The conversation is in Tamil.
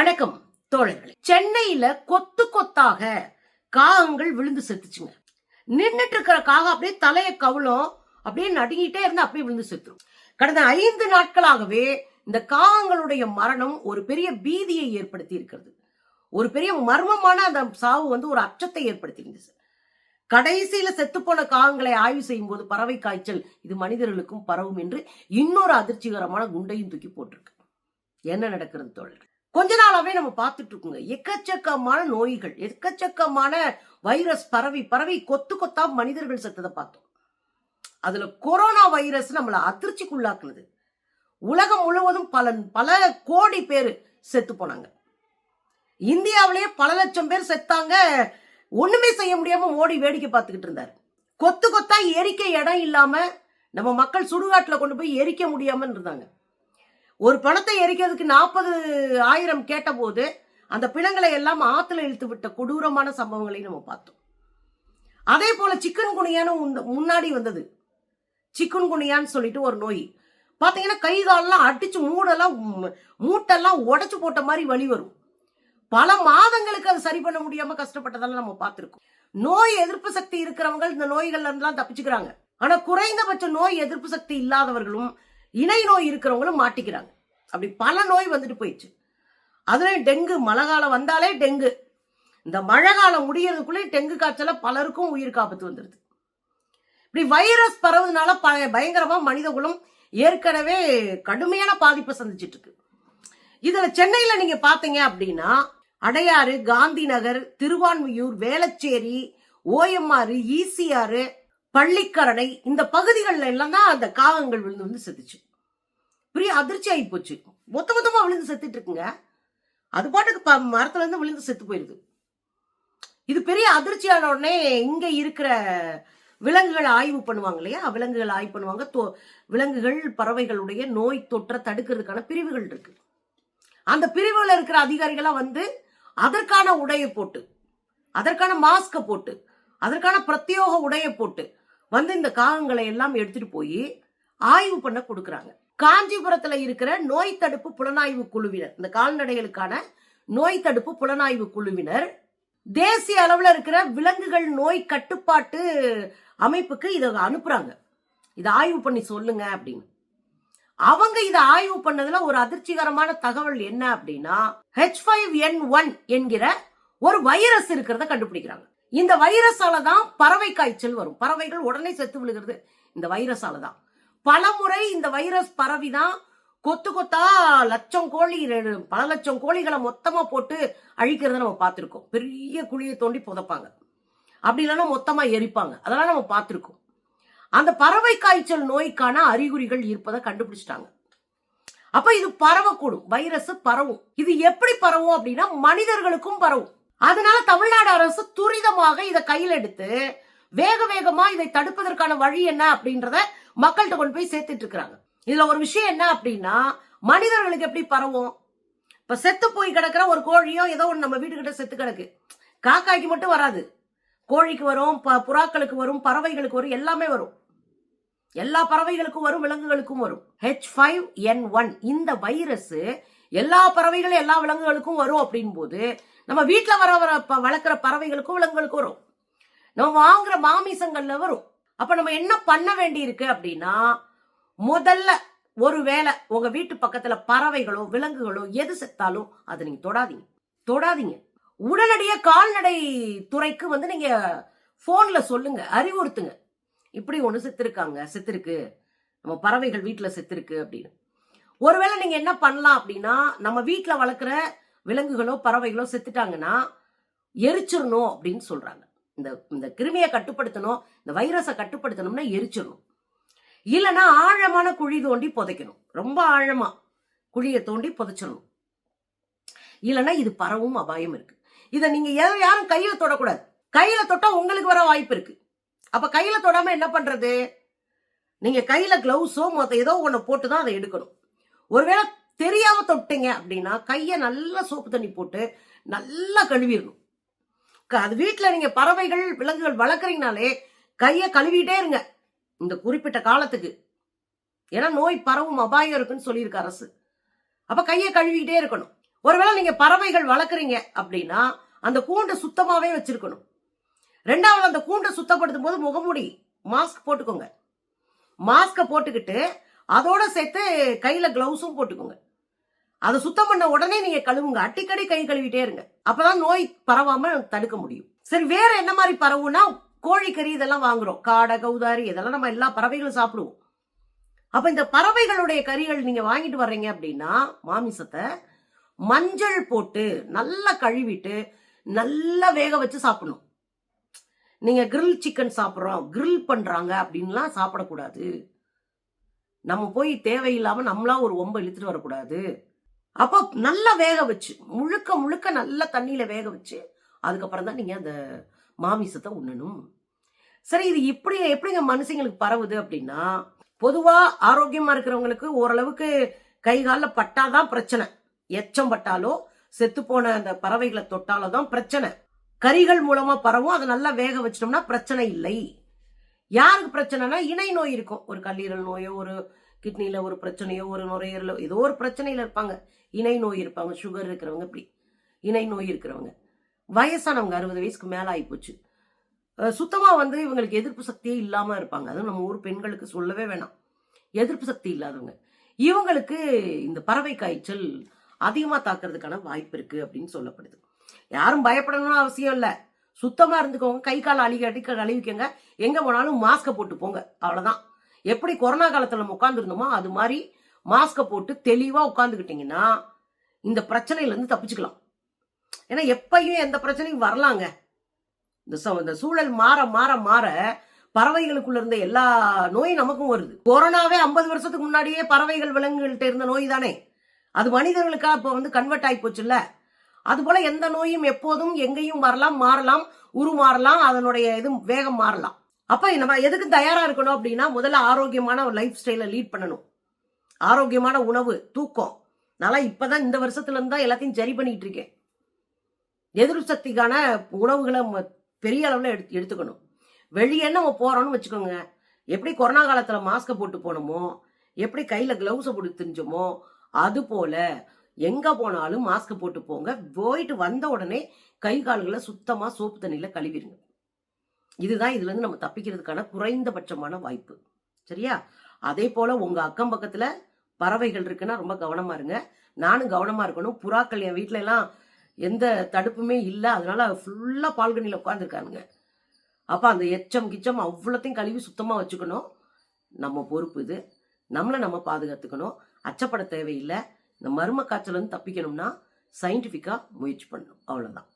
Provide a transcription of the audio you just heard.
வணக்கம் தோழர்களே. சென்னையில கொத்து கொத்தாக காகங்கள் விழுந்து செத்துச்சுங்க. நின்றுட்டு இருக்கிற காகம் அப்படியே தலையை கவுளும், அப்படியே நடுங்கிட்டே இருந்து அப்படியே விழுந்து செத்துரும். கடந்த 5 நாட்களாகவே இந்த காகங்களுடைய மரணம் ஒரு பெரிய பீதியை ஏற்படுத்தி இருக்கிறது. ஒரு பெரிய மர்மமான அந்த சாவு ஒரு அச்சத்தை ஏற்படுத்தி இருந்துச்சு. கடைசியில செத்து போன காகங்களை ஆய்வு செய்யும் போது பறவை காய்ச்சல் இது மனிதர்களுக்கும் பரவும் என்று இன்னொரு அதிர்ச்சிகரமான குண்டையும் தூக்கி போட்டிருக்கு. என்ன நடக்கிறது தோழர்கள்? கொஞ்ச நாளாவே நம்ம பார்த்துட்டு இருக்கோங்க. எக்கச்சக்கமான நோய்கள், எக்கச்சக்கமான வைரஸ் பரவி கொத்து கொத்தா மனிதர்கள் செத்ததை பார்த்தோம். அதுல கொரோனா வைரஸ் நம்மள அதிர்ச்சிக்குள்ளாக்குனது. உலகம் முழுவதும் பல கோடி பேர் செத்து போனாங்க. இந்தியாவிலேயே பல லட்சம் பேர் செத்தாங்க. ஒண்ணுமே செய்ய முடியாம மோடி வேடிக்கை பார்த்துக்கிட்டு இருந்தாரு. கொத்து கொத்தா எரிக்க இடம் இல்லாம நம்ம மக்கள் சுடுகாட்டுல கொண்டு போய் எரிக்க முடியாம இருந்தாங்க. ஒரு பணத்தை எரிக்கிறதுக்கு 40,000 கேட்ட போது அந்த பிணங்களை எல்லாம் ஆத்துல இழுத்து விட்ட கொடூரமான சம்பவங்களை நம்ம பார்த்தோம். அதே போல சிக்கன் குனியான்னு முன்னாடி வந்தது. சிக்கன் குனியான்னு சொல்லிட்டு ஒரு நோய் பாத்தீங்கன்னா கை காலெல்லாம் அடிச்சு மூட்டெல்லாம் உடைச்சு போட்ட மாதிரி வலி வரும். பல மாதங்களுக்கு அது சரி பண்ண முடியாம கஷ்டப்பட்டதெல்லாம் நம்ம பார்த்திருக்கோம். நோய் எதிர்ப்பு சக்தி இருக்கிறவங்க இந்த நோய்கள்ல எல்லாம் தப்பிச்சுக்கிறாங்க. ஆனா குறைந்தபட்ச நோய் எதிர்ப்பு சக்தி இல்லாதவர்களும் இணை நோய் இருக்கிறவங்களும் மாட்டிக்கிறாங்க. அப்படி பல நோய் வந்துட்டு போயிடுச்சு. அதுல டெங்கு, மழை காலம் வந்தாலே டெங்கு. இந்த மழை காலம் முடியறதுக்குள்ளே டெங்கு காய்ச்சல பலருக்கும் உயிருக்கு ஆபத்து வந்துருது. இப்படி வைரஸ் பரவுறதுனால பயங்கரமா மனித குலம் ஏற்கனவே கடுமையான பாதிப்பை சந்திச்சிட்டு இருக்கு. இதுல சென்னையில நீங்க பாத்தீங்க அப்படின்னா அடையாறு, காந்தி நகர், திருவான்மியூர், வேளச்சேரி, ஓஎம்ஆர், ஈசிஆர், பள்ளிக்கரணை இந்த பகுதிகளில் எல்லாம் தான் அந்த காகங்கள் விழுந்து செத்துச்சு. பெரிய அதிர்ச்சி ஆகி போச்சு. மொத்தமா விழுந்து செத்துட்டு இருக்குங்க. அது பாட்டுக்கு மரத்துல இருந்து விழுந்து செத்து போயிருது. இது பெரிய அதிர்ச்சியான உடனே இங்க இருக்கிற விலங்குகள் ஆய்வு பண்ணுவாங்க இல்லையா, விலங்குகள் ஆய்வு பண்ணுவாங்க. விலங்குகள் பறவைகளுடைய நோய் தொற்றை தடுக்கிறதுக்கான பிரிவுகள் இருக்கு. அந்த பிரிவுல இருக்கிற அதிகாரிகளா அதற்கான உடையை போட்டு, அதற்கான மாஸ்க போட்டு, அதற்கான பிரத்யோக உடையை போட்டு இந்த காகங்களை எல்லாம் எடுத்துட்டு போய் ஆய்வு பண்ண கொடுக்கறாங்க. காஞ்சிபுரத்துல இருக்கிற நோய் தடுப்பு புலனாய்வு குழுவினர், இந்த கால்நடைகளுக்கான நோய் தடுப்பு புலனாய்வு குழுவினர் தேசிய அளவுல இருக்கிற விலங்குகள் நோய் கட்டுப்பாட்டு அமைப்புக்கு இதை அனுப்புறாங்க. இதை ஆய்வு பண்ணி சொல்லுங்க அப்படின்னு. அவங்க இதை ஆய்வு பண்ணதுல ஒரு அதிர்ச்சிகரமான தகவல் என்ன அப்படின்னா, H5N1 என்கிற ஒரு வைரஸ் இருக்கிறத கண்டுபிடிக்கிறாங்க. இந்த வைரஸால தான் பறவை காய்ச்சல் வரும். பறவைகள் உடனே செத்து விழுகிறது இந்த வைரஸால தான். பலமுறை இந்த வைரஸ் பரவிதான் கொத்து கொத்தா பல லட்சம் கோழிகளை மொத்தமா போட்டு அழிக்கிறத நம்ம பார்த்திருக்கோம். பெரிய குழியை தோண்டி புதைப்பாங்க, அப்படி இல்லைன்னா மொத்தமா எரிப்பாங்க. அதெல்லாம் நம்ம பார்த்திருக்கோம். அந்த பறவை காய்ச்சல் நோய்க்கான அறிகுறிகள் இருப்பதை கண்டுபிடிச்சிட்டாங்க. அப்ப இது பரவக்கூடும், வைரஸ் பரவும். இது எப்படி பரவும் அப்படின்னா மனிதர்களுக்கும் பரவும். அதனால தமிழ்நாடு அரசு துரிதமாக இதை கையில் எடுத்து வேகமா இதை தடுப்பதற்கான வழி என்ன அப்படின்றத மக்கள்கிட்ட கொண்டு போய் சேர்த்துட்டு இருக்கிறாங்க. இதுல ஒரு விஷயம் என்ன அப்படின்னா, மனிதர்களுக்கு எப்படி பரவும்? இப்ப செத்து போய் கிடக்கிற ஒரு கோழியோ ஏதோ ஒன்று நம்ம வீட்டுக்கிட்ட செத்து கிடக்கு, காக்காய்க்கு மட்டும் வராது, கோழிக்கு வரும், புறாக்களுக்கு வரும், பறவைகளுக்கு வரும், எல்லாமே வரும். எல்லா பறவைகளுக்கும் வரும், விலங்குகளுக்கும் வரும். H5N1 இந்த வைரஸ் எல்லா பறவைகளும் எல்லா விலங்குகளுக்கும் வரும். அப்படின் போது நம்ம வீட்டுல வளர்க்கிற பறவைகளுக்கும் விலங்குகளுக்கும் வரும், நம்ம வாங்குற மாமிசங்கள்ல வரும். அப்ப நம்ம என்ன பண்ண வேண்டி இருக்கு அப்படின்னா, முதல்ல ஒருவேளை உங்க வீட்டு பக்கத்துல பறவைகளோ விலங்குகளோ எது செத்தாலும் அதை நீங்க தொடாதீங்க. உடனடியாக கால்நடை துறைக்கு நீங்க போன்ல சொல்லுங்க, அறிவுறுத்துங்க, இப்படி ஒண்ணு செத்துருக்கு, நம்ம பறவைகள் வீட்டுல செத்துருக்கு அப்படின்னு. ஒருவேளை நீங்க என்ன பண்ணலாம் அப்படின்னா, நம்ம வீட்டுல வளர்க்குற விலங்குகளோ பறவைகளோ செத்துட்டாங்கன்னா எரிச்சிடணும் அப்படின்னு சொல்றாங்க. இந்த கிருமியை கட்டுப்படுத்தணும், இந்த வைரஸை கட்டுப்படுத்தணும்னா எரிச்சிடணும். இல்லைன்னா ஆழமான குழி தோண்டி புதைக்கணும், ரொம்ப ஆழமா குழியை தோண்டி புதைச்சிடணும். இல்லைன்னா இது பரவும் அபாயம் இருக்கு. இதை நீங்க யாரும் கையில தொடக்கூடாது. கையில தொட்டா உங்களுக்கு வர வாய்ப்பு இருக்கு. அப்ப கையில தொடாம என்ன பண்றது? நீங்க கையில கிளவுஸோ ஏதோ ஒண்ணு போட்டுதான் அதை எடுக்கணும். ஒருவேளை தெரியாம தொட்டீங்க அப்படின்னா கையை நல்லா சோப்பு தண்ணி போட்டு நல்லா கழுவிடணும். அது வீட்டுல நீங்க பறவைகள் விலங்குகள் வளர்க்குறீங்கனாலே கையை கழுவிட்டே இருங்க இந்த குறிப்பிட்ட காலத்துக்கு. ஏன்னா நோய் பரவும் அபாயம் இருக்குன்னு சொல்லியிருக்கு அரசு. அப்ப கையை கழுவிக்கிட்டே இருக்கணும். ஒருவேளை நீங்க பறவைகள் வளர்க்குறீங்க அப்படின்னா அந்த கூண்டை சுத்தமாவே வச்சிருக்கணும். ரெண்டாவது, அந்த கூண்டை சுத்தப்படுத்தும் போது முகமூடி மாஸ்க் போட்டுக்கோங்க. மாஸ்க போட்டுக்கிட்டு அதோட சேர்த்து கையில கிளவுஸும் போட்டுக்கோங்க. அதை சுத்தம் பண்ண உடனே நீங்க கழுவுங்க. அடிக்கடி கை கழுவிட்டே இருங்க. அப்பதான் நோய் பரவாம தடுக்க முடியும். சரி, வேற என்ன மாதிரி பரவுனா, கோழிக்கறி இதெல்லாம் வாங்குறோம். காடை, கௌதாரி இதெல்லாம் நம்ம எல்லா பறவைகளும் சாப்பிடுவோம். அப்ப இந்த பறவைகளுடைய கறிகள் நீங்க வாங்கிட்டு வர்றீங்க அப்படின்னா மாமிசத்தை மஞ்சள் போட்டு நல்லா கழுவிட்டு நல்லா வேக வச்சு சாப்பிடணும். நீங்க கிரில் சிக்கன் சாப்பிட்றோம், கிரில் பண்றாங்க அப்படின்லாம் சாப்பிடக்கூடாது. நம்ம போய் தேவையில்லாம நம்மளா ஒரு ஒம்ப இழுத்துட்டு வரக்கூடாது. அப்போ நல்லா வேக வச்சு முழுக்க முழுக்க நல்ல தண்ணியில வேக வச்சு அதுக்கப்புறம் தான் நீங்க அந்த மாமிசத்தை உண்ணணும். சரி, இது இப்படி எப்படிங்க மனுஷங்களுக்கு பரவுது அப்படின்னா, பொதுவா ஆரோக்கியமா இருக்கிறவங்களுக்கு ஓரளவுக்கு கை காலில் பட்டாதான் பிரச்சனை. எச்சம் பட்டாலோ செத்து போன அந்த பறவைகளை தொட்டாலோ தான் பிரச்சனை. கறிகள் மூலமா பரவும். அதை நல்லா வேக வச்சிட்டோம்னா பிரச்சனை இல்லை. யாருக்கு பிரச்சனைனா, இணை நோய் இருக்கும். ஒரு கல்லீரல் நோயோ, ஒரு கிட்னில ஒரு பிரச்சனையோ, ஒரு நுரையீரலோ ஏதோ ஒரு பிரச்சனையில இருப்பாங்க. இணை நோய் இருப்பாங்க. சுகர் இருக்கிறவங்க, இப்படி இணை நோய் இருக்கிறவங்க, வயசானவங்க 60 வயசுக்கு மேல ஆயிப்போச்சு, சுத்தமா இவங்களுக்கு எதிர்ப்பு சக்தியே இல்லாம இருப்பாங்க. அதுவும் நம்ம ஊர் பெண்களுக்கு சொல்லவே வேணாம். எதிர்ப்பு சக்தி இல்லாதவங்க, இவங்களுக்கு இந்த பறவை காய்ச்சல் அதிகமா தாக்குறதுக்கான வாய்ப்பு இருக்கு அப்படின்னு சொல்லப்படுது. யாரும் பயப்படணும்னு அவசியம் இல்ல. சுத்தமா இருந்துக்கோங்க. கை கால அடிக்க கழுவிக்கங்க. எங்க போனாலும் மாஸ்க போட்டு போங்க. அவ்வளவுதான். எப்படி கொரோனா காலத்துல நம்ம உட்கார்ந்து இருந்தோமோ அது மாதிரி மாஸ்க போட்டு தெளிவா உட்கார்ந்துக்கிட்டீங்கன்னா இந்த பிரச்சனையில இருந்து தப்பிச்சுக்கலாம். ஏன்னா எப்பயும் எந்த பிரச்சனையும் வரலாங்க. இந்த சூழல் மாற மாற மாற பறவைகளுக்குள்ள இருந்த எல்லா நோயும் நமக்கும் வருது. கொரோனாவே 50 வருஷத்துக்கு முன்னாடியே பறவைகள் விலங்குகள்கிட்ட இருந்த நோய் தானே. அது மனிதர்களுக்கா இப்ப கன்வெர்ட் ஆகி போச்சுல்ல. அது போல எந்த நோயும் எப்போதும் எங்கேயும் வரலாம், மாறலாம், உருமாறலாம், அதனுடைய இது வேகம் மாறலாம். அப்ப நம்ம எதுக்கு தயாரா இருக்கணும் அப்படின்னா, முதல்ல ஆரோக்கியமான ஒரு லைஃப் ஸ்டைலை லீட் பண்ணணும். ஆரோக்கியமான உணவு, தூக்கம். நான் இப்பதான் இந்த வருஷத்துல இருந்து தான் எல்லாத்தையும் சரி பண்ணிட்டு இருக்கேன். எதிர்ப்பு சக்திக்கான உணவுகளை பெரிய அளவுல எடுத்துக்கணும். வெளியே நம்ம போறோம்னு வச்சுக்கோங்க, எப்படி கொரோனா காலத்துல மாஸ்க போட்டு போனோமோ, எப்படி கையில கிளவுஸ போட்டு திரிஞ்சோமோ, அது போல எங்க போனாலும் மாஸ்க் போட்டு போங்க. போயிட்டு வந்த உடனே கை கால்களை சுத்தமா சோப்பு தண்ணியில கழுவிடுங்க. இதுதான் இதுல இருந்து நம்ம தப்பிக்கிறதுக்கான குறைந்தபட்சமான வாய்ப்பு. சரியா? அதே போல உங்க அக்கம் பக்கத்துல பறவைகள் இருக்குன்னா ரொம்ப கவனமா இருங்க. நானும் கவனமா இருக்கணும். புறாக்கள் என் வீட்டுல எல்லாம் எந்த தடுப்புமே இல்லை, அதனால ஃபுல்லா பால்கனியில உட்காந்துருக்கானுங்க. அப்ப அந்த எச்சம் கிச்சம் அவ்வளோத்தையும் கழுவி சுத்தமா வச்சுக்கணும். நம்ம பொறுப்பு இது. நம்மளை நம்ம பாதுகாத்துக்கணும். அச்சப்பட தேவையில்லை. இந்த மர்ம காய்ச்சல் தப்பிக்கணும்னா சயின்டிஃபிக்கா முயற்சி பண்ணணும். அவ்வளவுதான்.